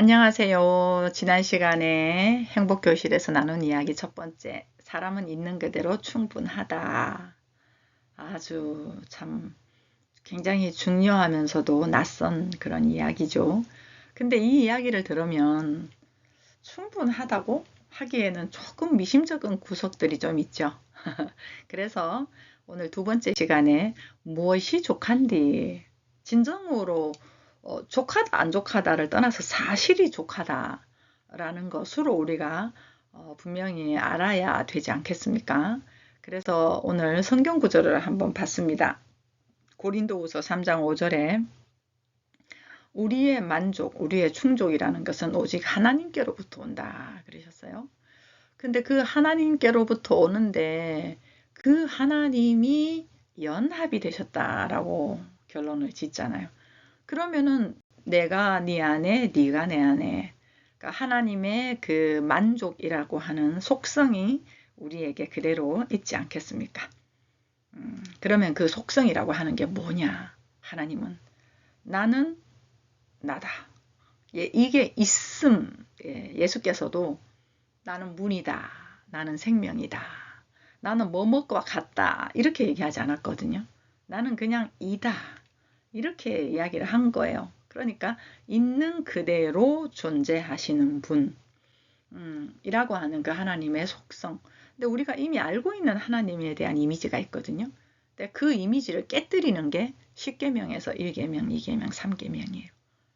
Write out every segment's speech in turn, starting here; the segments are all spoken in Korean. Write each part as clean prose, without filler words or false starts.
안녕하세요. 지난 시간에 행복교실에서 나눈 이야기 첫 번째, 사람은 있는 그대로 충분하다. 아주 참 굉장히 중요하면서도 낯선 그런 이야기죠. 근데 이 이야기를 들으면 충분하다고 하기에는 조금 미심쩍은 구석들이 좀 있죠. 그래서 오늘 두 번째 시간에 무엇이 족한디, 진정으로 족하다 안 족하다를 떠나서 사실이 족하다라는 것으로 우리가 분명히 알아야 되지 않겠습니까? 그래서 오늘 성경 구절을 한번 봤습니다. 고린도후서 3장 5절에 우리의 만족, 우리의 충족이라는 것은 오직 하나님께로부터 온다 그러셨어요. 근데 그 하나님께로부터 오는데 그 하나님이 연합이 되셨다라고 결론을 짓잖아요. 그러면은 내가 네 안에, 네가 내 안에, 그러니까 하나님의 그 만족이라고 하는 속성이 우리에게 그대로 있지 않겠습니까? 그러면 그 속성이라고 하는 게 뭐냐? 하나님은 나는 나다. 예, 이게 있음. 예, 예수께서도 나는 문이다. 나는 생명이다. 나는 뭐뭐과 같다. 이렇게 얘기하지 않았거든요. 나는 그냥 이다. 이렇게 이야기를 한 거예요. 그러니까 있는 그대로 존재하시는 분 이라고 하는 그 하나님의 속성. 근데 우리가 이미 알고 있는 하나님에 대한 이미지가 있거든요. 근데 그 이미지를 깨뜨리는 게 10계명에서 1계명, 2계명, 3계명이에요.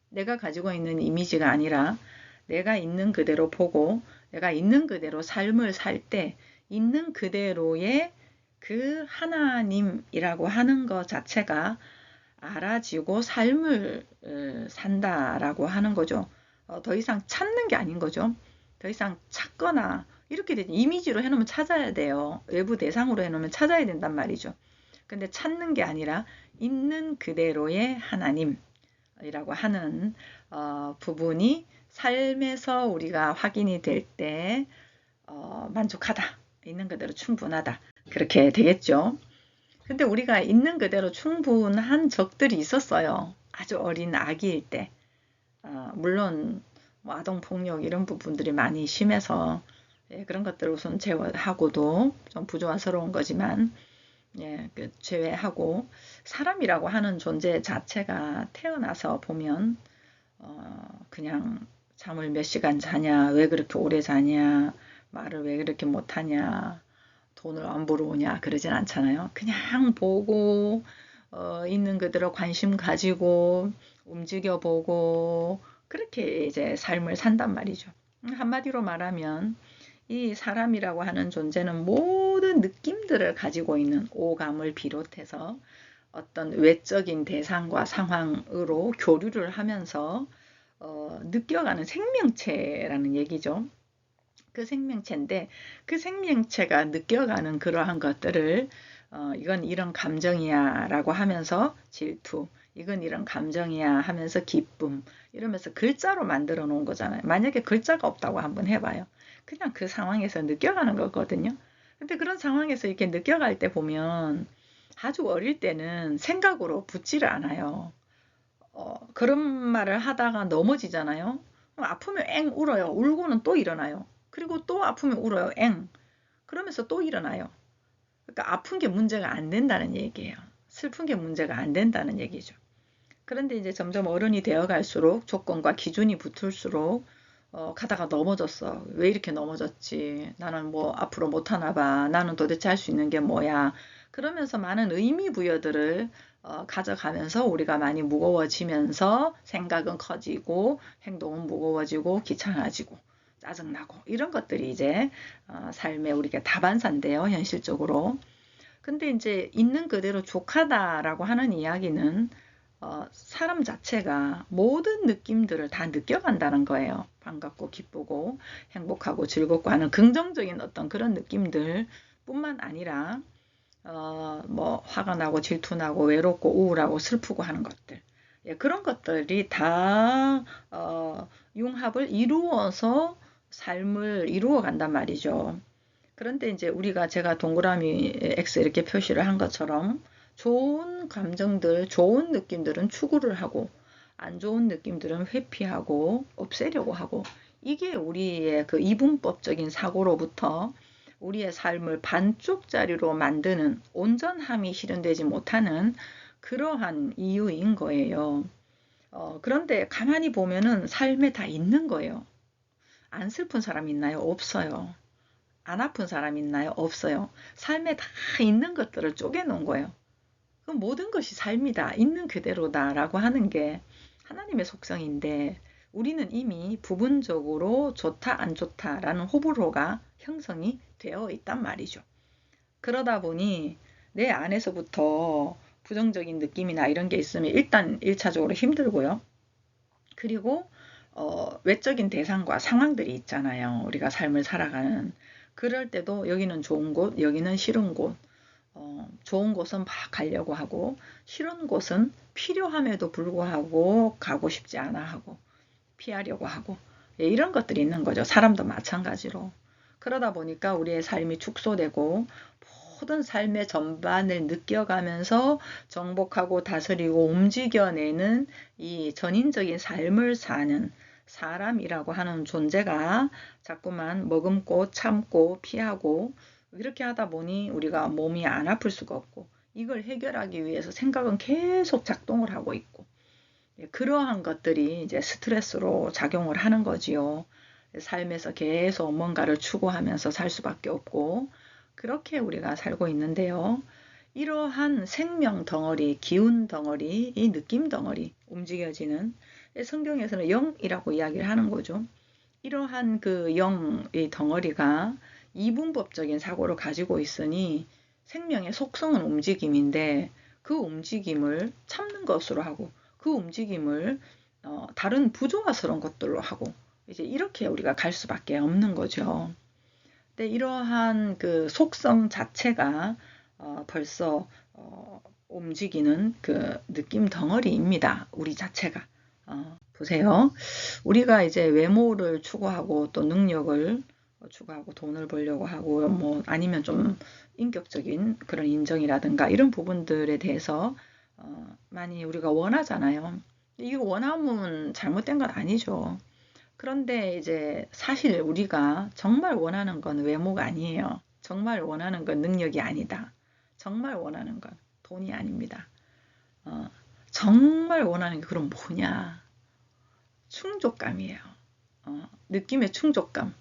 내가 가지고 있는 이미지가 아니라 내가 있는 그대로 보고 내가 있는 그대로 삶을 살 때 있는 그대로의 그 하나님이라고 하는 것 자체가 알아지고 삶을 산다라고 하는 거죠. 더 이상 찾는 게 아닌 거죠. 더 이상 찾거나 이렇게 되지 이미지로 해놓으면 찾아야 돼요. 외부 대상으로 해놓으면 찾아야 된단 말이죠. 근데 찾는 게 아니라 있는 그대로의 하나님이라고 하는 부분이 삶에서 우리가 확인이 될 때 만족하다. 있는 그대로 충분하다. 그렇게 되겠죠. 근데 우리가 있는 그대로 충분한 적들이 있었어요. 아주 어린 아기일 때. 물론 뭐 아동폭력 이런 부분들이 많이 심해서 예, 그런 것들을 우선 제외하고도 좀 부조화스러운 거지만 예, 그 제외하고 사람이라고 하는 존재 자체가 태어나서 보면 그냥 잠을 몇 시간 자냐, 왜 그렇게 오래 자냐, 말을 왜 그렇게 못하냐, 돈을 안 벌어오냐 그러진 않잖아요. 그냥 보고 있는 그대로 관심 가지고 움직여 보고 그렇게 이제 삶을 산단 말이죠. 한마디로 말하면 이 사람이라고 하는 존재는 모든 느낌들을 가지고 있는 오감을 비롯해서 어떤 외적인 대상과 상황으로 교류를 하면서 느껴가는 생명체라는 얘기죠. 그 생명체인데 그 생명체가 느껴가는 그러한 것들을 이건 이런 감정이야 라고 하면서 질투, 이건 이런 감정이야 하면서 기쁨 이러면서 글자로 만들어 놓은 거잖아요. 만약에 글자가 없다고 한번 해봐요. 그냥 그 상황에서 느껴가는 거거든요. 근데 그런 상황에서 이렇게 느껴갈 때 보면 아주 어릴 때는 생각으로 붙지를 않아요. 그런 말을 하다가 넘어지잖아요. 아프면 엥 울어요. 울고는 또 일어나요. 그리고 또 아프면 울어요. 엥. 그러면서 또 일어나요. 그러니까 아픈 게 문제가 안 된다는 얘기예요. 슬픈 게 문제가 안 된다는 얘기죠. 그런데 이제 점점 어른이 되어 갈수록 조건과 기준이 붙을수록 가다가 넘어졌어. 왜 이렇게 넘어졌지? 나는 뭐 앞으로 못하나 봐. 나는 도대체 할 수 있는 게 뭐야? 그러면서 많은 의미 부여들을 가져가면서 우리가 많이 무거워지면서 생각은 커지고 행동은 무거워지고 귀찮아지고 짜증나고 이런 것들이 이제 삶의 우리가 다반사인데요. 현실적으로. 근데 이제 있는 그대로 족하다라고 하는 이야기는 사람 자체가 모든 느낌들을 다 느껴간다는 거예요. 반갑고 기쁘고 행복하고 즐겁고 하는 긍정적인 어떤 그런 느낌들 뿐만 아니라 뭐 화가 나고 질투나고 외롭고 우울하고 슬프고 하는 것들 예, 그런 것들이 다 융합을 이루어서 삶을 이루어 간단 말이죠. 그런데 이제 우리가 제가 동그라미 X 이렇게 표시를 한 것처럼 좋은 감정들, 좋은 느낌들은 추구를 하고 안 좋은 느낌들은 회피하고 없애려고 하고, 이게 우리의 그 이분법적인 사고로부터 우리의 삶을 반쪽짜리로 만드는, 온전함이 실현되지 못하는 그러한 이유인 거예요. 그런데 가만히 보면은 삶에 다 있는 거예요. 안 슬픈 사람 있나요? 없어요. 안 아픈 사람 있나요? 없어요. 삶에 다 있는 것들을 쪼개놓은 거예요. 그 모든 것이 삶이다, 있는 그대로다라고 하는 게 하나님의 속성인데, 우리는 이미 부분적으로 좋다, 안 좋다라는 호불호가 형성이 되어 있단 말이죠. 그러다 보니 내 안에서부터 부정적인 느낌이나 이런 게 있으면 일단 1차적으로 힘들고요. 그리고 외적인 대상과 상황들이 있잖아요. 우리가 삶을 살아가는. 그럴 때도 여기는 좋은 곳, 여기는 싫은 곳. 좋은 곳은 막 가려고 하고, 싫은 곳은 필요함에도 불구하고 가고 싶지 않아 하고, 피하려고 하고, 예, 이런 것들이 있는 거죠. 사람도 마찬가지로. 그러다 보니까 우리의 삶이 축소되고, 모든 삶의 전반을 느껴가면서 정복하고 다스리고 움직여내는 이 전인적인 삶을 사는 사람이라고 하는 존재가 자꾸만 머금고 참고 피하고, 이렇게 하다 보니 우리가 몸이 안 아플 수가 없고, 이걸 해결하기 위해서 생각은 계속 작동을 하고 있고, 예, 그러한 것들이 이제 스트레스로 작용을 하는 거지요. 삶에서 계속 뭔가를 추구하면서 살 수밖에 없고, 그렇게 우리가 살고 있는데요. 이러한 생명 덩어리, 기운 덩어리, 이 느낌 덩어리, 움직여지는, 성경에서는 영이라고 이야기를 하는 거죠. 이러한 그 영의 덩어리가 이분법적인 사고를 가지고 있으니, 생명의 속성은 움직임인데 그 움직임을 참는 것으로 하고, 그 움직임을 다른 부조화스러운 것들로 하고, 이제 이렇게 우리가 갈 수밖에 없는 거죠. 근데 이러한 그 속성 자체가 벌써 움직이는 그 느낌 덩어리입니다. 우리 자체가. 보세요. 우리가 이제 외모를 추구하고 또 능력을 추구하고 돈을 벌려고 하고, 뭐 아니면 좀 인격적인 그런 인정이라든가 이런 부분들에 대해서 많이 우리가 원하잖아요. 이거 원하면 잘못된 건 아니죠. 그런데 이제 사실 우리가 정말 원하는 건 외모가 아니에요. 정말 원하는 건 능력이 아니다. 정말 원하는 건 돈이 아닙니다. 어, 정말 원하는 게 그럼 뭐냐? 충족감이에요. 느낌의 충족감.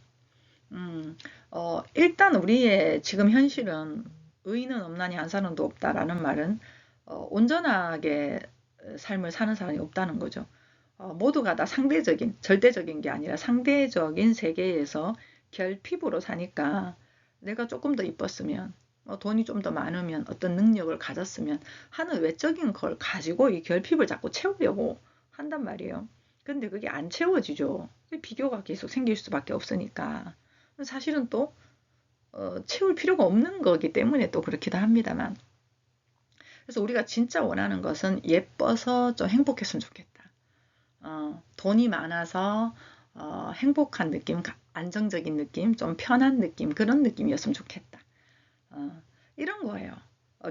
일단 우리의 지금 현실은 의인은 없나니 한 사람도 없다라는 말은 온전하게 삶을 사는 사람이 없다는 거죠. 모두가 다 상대적인, 절대적인 게 아니라 상대적인 세계에서 결핍으로 사니까, 내가 조금 더 이뻤으면, 돈이 좀 더 많으면, 어떤 능력을 가졌으면 하는 외적인 걸 가지고 이 결핍을 자꾸 채우려고 한단 말이에요. 근데 그게 안 채워지죠. 비교가 계속 생길 수밖에 없으니까. 사실은 또 채울 필요가 없는 거기 때문에 또 그렇기도 합니다만. 그래서 우리가 진짜 원하는 것은 예뻐서 좀 행복했으면 좋겠다. 돈이 많아서 행복한 느낌, 안정적인 느낌, 좀 편한 느낌, 그런 느낌이었으면 좋겠다. 이런 거예요.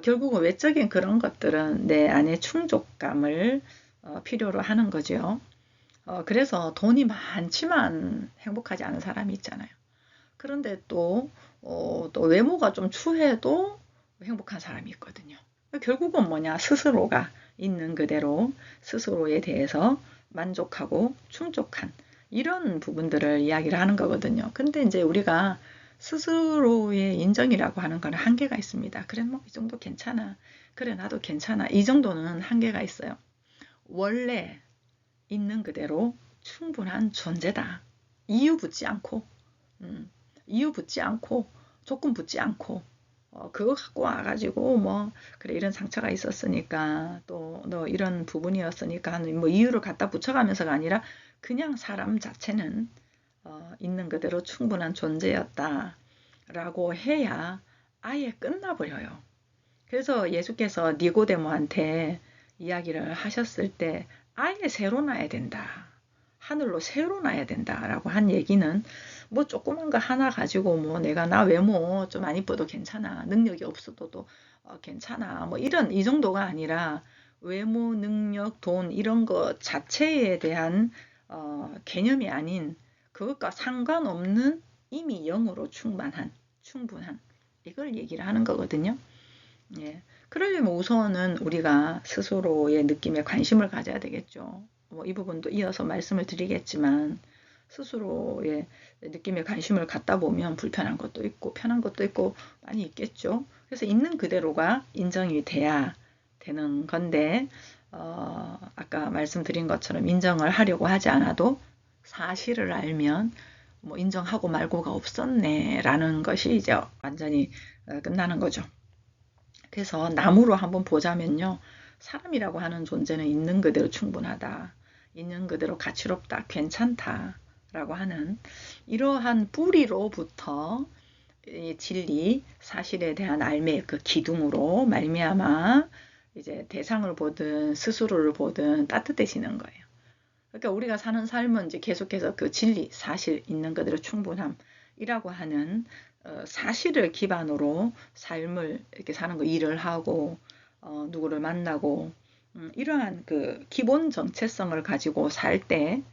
결국은 외적인 그런 것들은 내 안에 충족감을 필요로 하는 거죠. 그래서 돈이 많지만 행복하지 않은 사람이 있잖아요. 그런데 또 외모가 좀 추해도 행복한 사람이 있거든요. 결국은 뭐냐, 스스로가 있는 그대로 스스로에 대해서 만족하고 충족한 이런 부분들을 이야기를 하는 거거든요. 근데 이제 우리가 스스로의 인정이라고 하는 건 한계가 있습니다. 그래, 뭐 이 정도 괜찮아. 그래, 나도 괜찮아. 이 정도는 한계가 있어요. 원래 있는 그대로 충분한 존재다. 이유 붙지 않고, 음, 이유 붙지 않고, 조건 붙지 않고, 그거 갖고 와가지고, 뭐, 그래, 이런 상처가 있었으니까, 또, 너 이런 부분이었으니까, 뭐, 이유를 갖다 붙여가면서가 아니라, 그냥 사람 자체는, 있는 그대로 충분한 존재였다. 라고 해야 아예 끝나버려요. 그래서 예수께서 니고데모한테 이야기를 하셨을 때, 아예 새로 나야 된다. 하늘로 새로 나야 된다라고 한 얘기는, 뭐 조그만 거 하나 가지고 뭐 내가 나 외모 좀 안 이뻐도 괜찮아. 능력이 없어도 괜찮아. 뭐 이런 이 정도가 아니라, 외모, 능력, 돈 이런 것 자체에 대한 개념이 아닌 그것과 상관없는 이미 영으로 충분한 이걸 얘기를 하는 거거든요. 예. 그러려면 우선은 우리가 스스로의 느낌에 관심을 가져야 되겠죠. 뭐 이 부분도 이어서 말씀을 드리겠지만 스스로의 느낌에 관심을 갖다 보면 불편한 것도 있고 편한 것도 있고 많이 있겠죠. 그래서 있는 그대로가 인정이 돼야 되는 건데 아까 말씀드린 것처럼 인정을 하려고 하지 않아도 사실을 알면 뭐 인정하고 말고가 없었네 라는 것이 이제 완전히 끝나는 거죠. 그래서 나무로 한번 보자면요. 사람이라고 하는 존재는 있는 그대로 충분하다. 있는 그대로 가치롭다. 괜찮다. 라고 하는 이러한 뿌리로부터 진리, 사실에 대한 알매 그 기둥으로 말미암아 이제 대상을 보든 스스로를 보든 따뜻해지는 거예요. 그러니까 우리가 사는 삶은 이제 계속해서 그 진리, 사실, 있는 그대로 충분함이라고 하는 사실을 기반으로 삶을 이렇게 사는 거, 일을 하고 누구를 만나고 이러한 그 기본 정체성을 가지고 살 때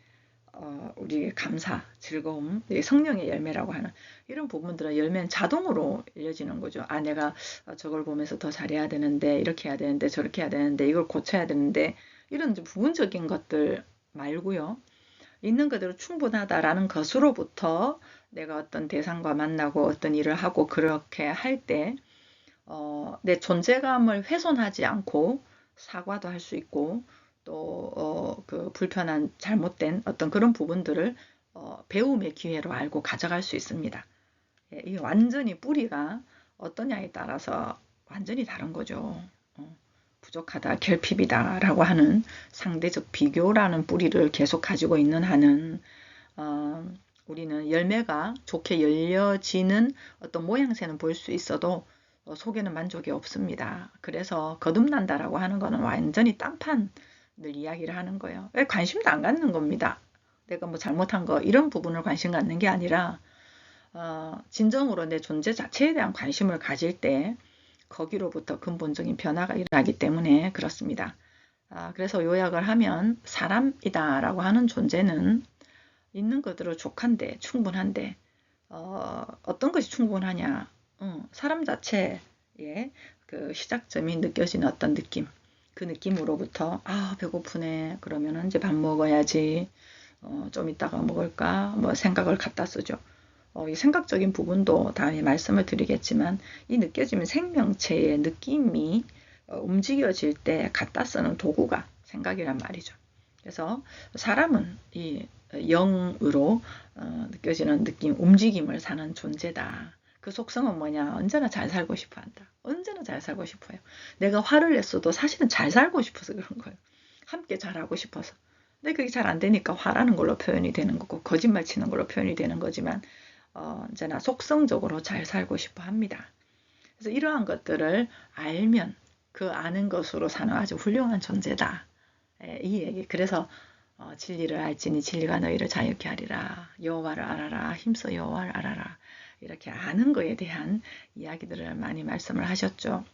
우리의 감사, 즐거움, 성령의 열매라고 하는 이런 부분들은 열매는 자동으로 열려지는 거죠. 아, 내가 저걸 보면서 더 잘해야 되는데, 이렇게 해야 되는데, 저렇게 해야 되는데, 이걸 고쳐야 되는데, 이런 부분적인 것들 말고요. 있는 그대로 충분하다라는 것으로부터 내가 어떤 대상과 만나고 어떤 일을 하고 그렇게 할 때, 내 존재감을 훼손하지 않고 사과도 할 수 있고, 또, 그 불편한 잘못된 어떤 그런 부분들을 배움의 기회로 알고 가져갈 수 있습니다. 예, 이게 완전히 뿌리가 어떠냐에 따라서 완전히 다른 거죠. 부족하다, 결핍이다 라고 하는 상대적 비교라는 뿌리를 계속 가지고 있는 한은 우리는 열매가 좋게 열려지는 어떤 모양새는 볼 수 있어도 속에는 만족이 없습니다. 그래서 거듭난다라고 하는 거는 완전히 딴판을 이야기를 하는 거예요. 왜 관심도 안 갖는 겁니다. 내가 뭐 잘못한 거 이런 부분을 관심 갖는 게 아니라 진정으로 내 존재 자체에 대한 관심을 가질 때 거기로부터 근본적인 변화가 일어나기 때문에 그렇습니다. 그래서 요약을 하면 사람이다라고 하는 존재는 있는 그대로 족한데 충분한데 어떤 것이 충분하냐? 사람 자체의 그 시작점이 느껴지는 어떤 느낌, 그 느낌으로부터 아 배고프네 그러면 이제 밥 먹어야지 좀 이따가 먹을까 뭐 생각을 갖다 쓰죠. 이 생각적인 부분도 다음에 말씀을 드리겠지만 이 느껴지는 생명체의 느낌이 움직여질 때 갖다 쓰는 도구가 생각이란 말이죠. 그래서 사람은 이 영으로 느껴지는 느낌, 움직임을 사는 존재다. 그 속성은 뭐냐? 언제나 잘 살고 싶어 한다. 언제나 잘 살고 싶어요. 내가 화를 냈어도 사실은 잘 살고 싶어서 그런 거예요. 함께 잘하고 싶어서. 근데 그게 잘 안 되니까 화라는 걸로 표현이 되는 거고 거짓말 치는 걸로 표현이 되는 거지만 언제나 속성적으로 잘 살고 싶어 합니다. 그래서 이러한 것들을 알면 그 아는 것으로 사는 아주 훌륭한 존재다. 이 얘기. 그래서 진리를 알지니 진리가 너희를 자유케 하리라. 여호와를 알아라. 힘써 여호와를 알아라. 이렇게 아는 거에 대한 이야기들을 많이 말씀을 하셨죠.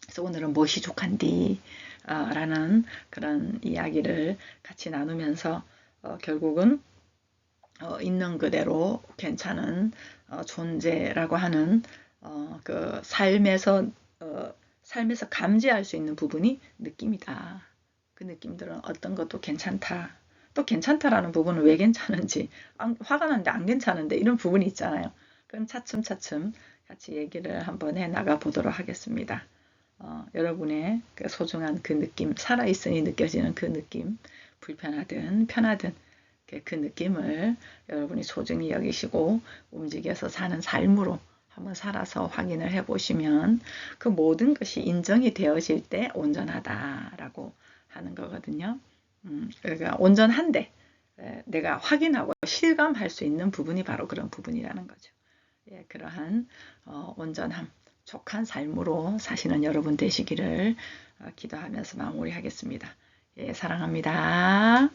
그래서 오늘은 무엇이 족한디? 라는 그런 이야기를 같이 나누면서 결국은 있는 그대로 괜찮은 존재라고 하는 그 삶에서 감지할 수 있는 부분이 느낌이다. 그 느낌들은 어떤 것도 괜찮다. 또 괜찮다라는 부분은 왜 괜찮은지 화가 나는데 안 괜찮은데 이런 부분이 있잖아요. 그럼 차츰차츰 같이 얘기를 한번 해 나가 보도록 하겠습니다. 여러분의 그 소중한 그 느낌, 살아있으니 느껴지는 그 느낌, 불편하든 편하든 그 느낌을 여러분이 소중히 여기시고 움직여서 사는 삶으로 한번 살아서 확인을 해보시면 그 모든 것이 인정이 되어질 때 온전하다라고 하는 거거든요. 그러니까 온전한데 내가 확인하고 실감할 수 있는 부분이 바로 그런 부분이라는 거죠. 예, 그러한 온전함, 족한 삶으로 사시는 여러분 되시기를 기도하면서 마무리하겠습니다. 예, 사랑합니다.